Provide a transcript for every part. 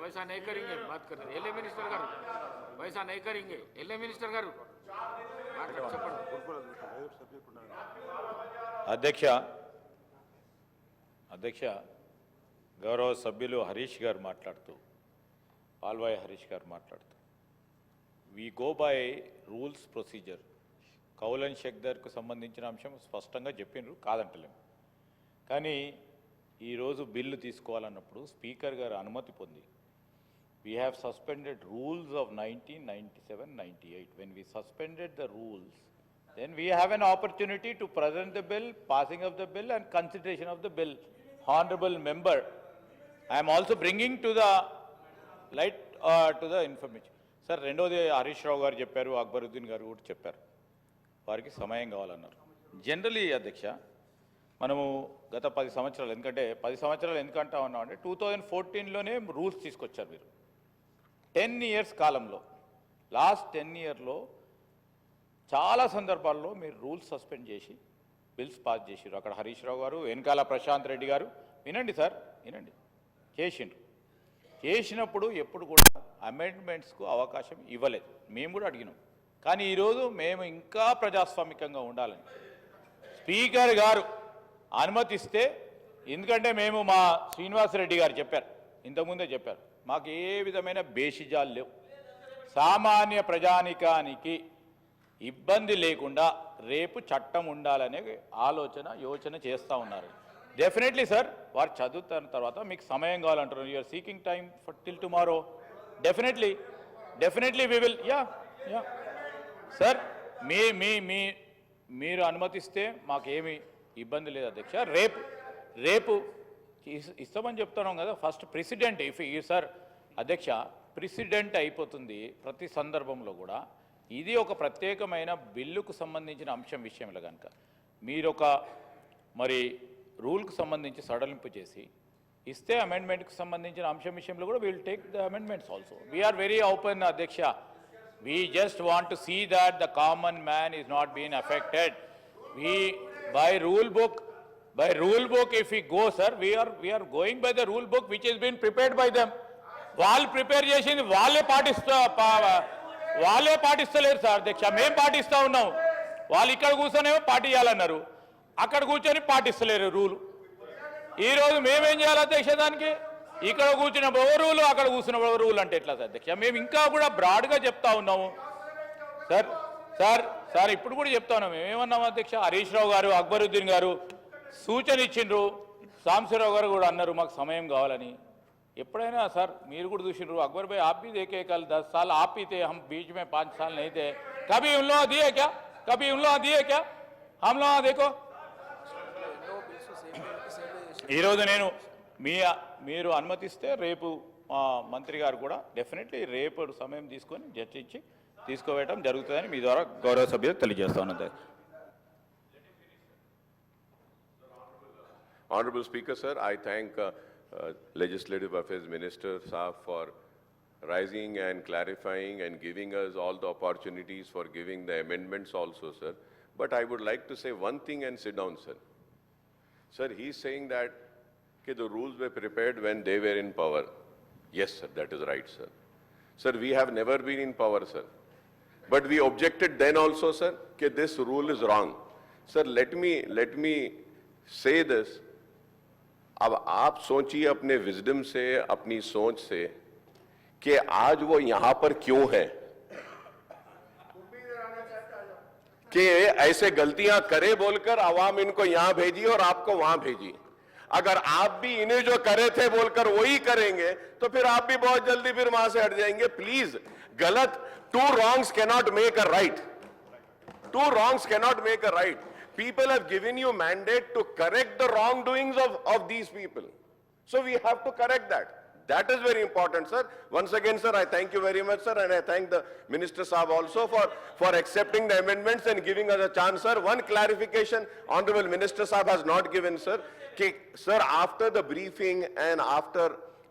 वैसा नहीं करेंगे बात करते एलए मिनिस्टर गारू वैसा नहीं करेंगे एलए मिनिस्टर गारू అధ్యక్ష అధ్యక్ష గౌరవ సభ్యులు హరీష్ గారు మాట్లాడుతూ పాల్వాయి హరీష్ గారు మాట్లాడుతూ we go by rules procedure కౌలన్ షెక్దర్కు సంబంధించిన అంశం స్పష్టంగా చెప్పిండ్రు కాదంటలేము కానీ ఈరోజు బిల్లు తీసుకోవాలన్నప్పుడు స్పీకర్ గారు అనుమతి పొంది we have suspended rules of 1997-98. When we suspended the rules, then we have an opportunity to present the bill, passing of the bill and consideration of the bill. Honorable member, I am also bringing to the light to the information. Sir, రెండోది హరీష్ రావు గారు చెప్పారు, అక్బరుద్దీన్ గారు కూడా చెప్పారు, వారికి సమయం కావాలన్నారు. Generally అధ్యక్ష మనము గత 10 సంవత్సరాలు ఎందుకంటే 10 సంవత్సరాలు ఎందుకంటా ఉన్నామంటే 2014లోనే రూల్స్ తీసుకొచ్చారు మీరు 10 ఇయర్స్ కాలంలో లాస్ట్ 10 ఇయర్లో చాలా సందర్భాల్లో మీరు రూల్స్ సస్పెండ్ చేసి బిల్స్ పాస్ చేసారు. అక్కడ హరీష్ రావు గారు వెనకాల ప్రశాంత్ రెడ్డి గారు వినండి సార్ వినండి చేసిండ్రు. చేసినప్పుడు ఎప్పుడు కూడా అమెండ్మెంట్స్కు అవకాశం ఇవ్వలేదు, మేము కూడా అడిగినాం. కానీ ఈరోజు మేము ఇంకా ప్రజాస్వామికంగా ఉండాలని స్పీకర్ గారు అనుమతిస్తే, ఎందుకంటే మేము మా శ్రీనివాసరెడ్డి గారు చెప్పారు, ఇంతకుముందే చెప్పారు, మాకు ఏ విధమైన బేషిజాలు లేవు, సామాన్య ప్రజానికానికి ఇబ్బంది లేకుండా రేపు చట్టం ఉండాలనే యోచన చేస్తూ ఉన్నారు. డెఫినెట్లీ సార్ వారు చదువుతున్న తర్వాత మీకు సమయం కావాలంటారు. You're seeking time for till tomorrow. Definitely we will yeah sir మీరు అనుమతిస్తే మాకేమి ఇబ్బంది లేదు అధ్యక్ష. రేపు ఇస్తామని చెప్తున్నాం కదా. ఫస్ట్ ప్రెసిడెంట్ సార్ అధ్యక్ష ప్రెసిడెంట్ అయిపోతుంది ప్రతి సందర్భంలో కూడా. ఇది ఒక ప్రత్యేకమైన బిల్లుకు సంబంధించిన అంశం విషయంలో కనుక మీరొక మరి రూల్కు సంబంధించి సడలింపు చేసి ఇస్తే అమెండ్మెంట్కి సంబంధించిన అంశం విషయంలో కూడా will take the amendments also. We're very open అధ్యక్ష. We just want to see that the common man is not being affected. By rule book, if we go, sir, we are going by the rule book which has been prepared by them. వాళ్ళు prepare చేసింది వాళ్ళే పాటిస్తలేరు sir అధ్యక్ష. మేము పాటిస్తూ ఉన్నాం. వాళ్ళు ఇక్కడ కూర్చొనేమో పాటియాలన్నారు, అక్కడ కూర్చొని పాటిస్తలేరు రూలు. ఈరోజు మేమేం చేయాలి అధ్యక్ష? దానికి ఇక్కడ కూర్చున్న రూలు, అక్కడ కూర్చున్న రూలు అంటే ఎట్లా సార్ అధ్యక్ష? మేము ఇంకా కూడా బ్రాడ్గా చెప్తా ఉన్నాము సార్ ఇప్పుడు కూడా చెప్తా ఉన్నాము. మేమేమన్నాము అధ్యక్ష? హరీష్ రావు గారు, అక్బరుద్దీన్ గారు సూచన ఇచ్చిండ్రు, సాంబశివరావు గారు కూడా అన్నారు మాకు సమయం కావాలని. ఎప్పుడైనా సార్ మీరు కూడా చూసిండ్రు, अकबर भाई आप भी देखे कल 10 साल आप ही थे, हम बीच में 5 साल नहीं थे. कभी उन लोग दिए क्या? हम लोग देखो ఈరోజు నేను మీరు అనుమతిస్తే రేపు మంత్రి గారు కూడా డెఫినెట్లీ రేపు సమయం తీసుకొని చర్చించి తీసుకోవడం జరుగుతుందని మీ ద్వారా గౌరవ సభ్యులకు తెలియజేస్తా ఉన్నది. Honorable Speaker, sir, I thank Legislative Affairs Minister Saab for rising and clarifying and giving us all the opportunities for giving the amendments also, sir. But I would like to say one thing and sit down, sir. Sir, he is saying that the rules were prepared when they were in power. Yes, sir, that is right, sir. Sir, we have never been in power, sir. But we objected then also, sir, that this rule is wrong. Sir, let me say this. अब आप सोचिए अपने wisdom से, अपनी सोच से कि आज वो यहां पर क्यों है, कि ऐसे गलतियां करे बोलकर आवाम इनको यहां भेजी और आपको वहां भेजी. अगर आप भी इन्हें जो करे थे बोलकर वही करेंगे तो फिर आप भी बहुत जल्दी फिर वहां से हट जाएंगे. प्लीज, गलत, two wrongs cannot make a right. Two wrongs cannot make a right. People have given you mandate to correct the wrongdoings of these people. So we have to correct that. That is very important, sir. Once again, sir, I thank you very much, sir, and I thank the Minister Saab also for accepting the amendments and giving us a chance, sir. One clarification, Honorable Minister Saab has not given, sir. Sir, after the briefing and after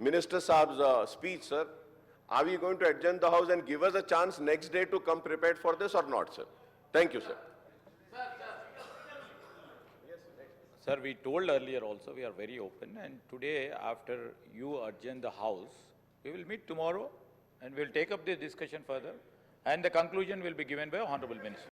Minister Saab's speech, sir, are we going to adjourn the House and give us a chance next day to come prepared for this or not, sir? Thank you, sir. Sir, we told earlier also we are very open, and today after you adjourn the House, We will meet tomorrow and we'll take up this discussion further and the conclusion will be given by Honorable Minister.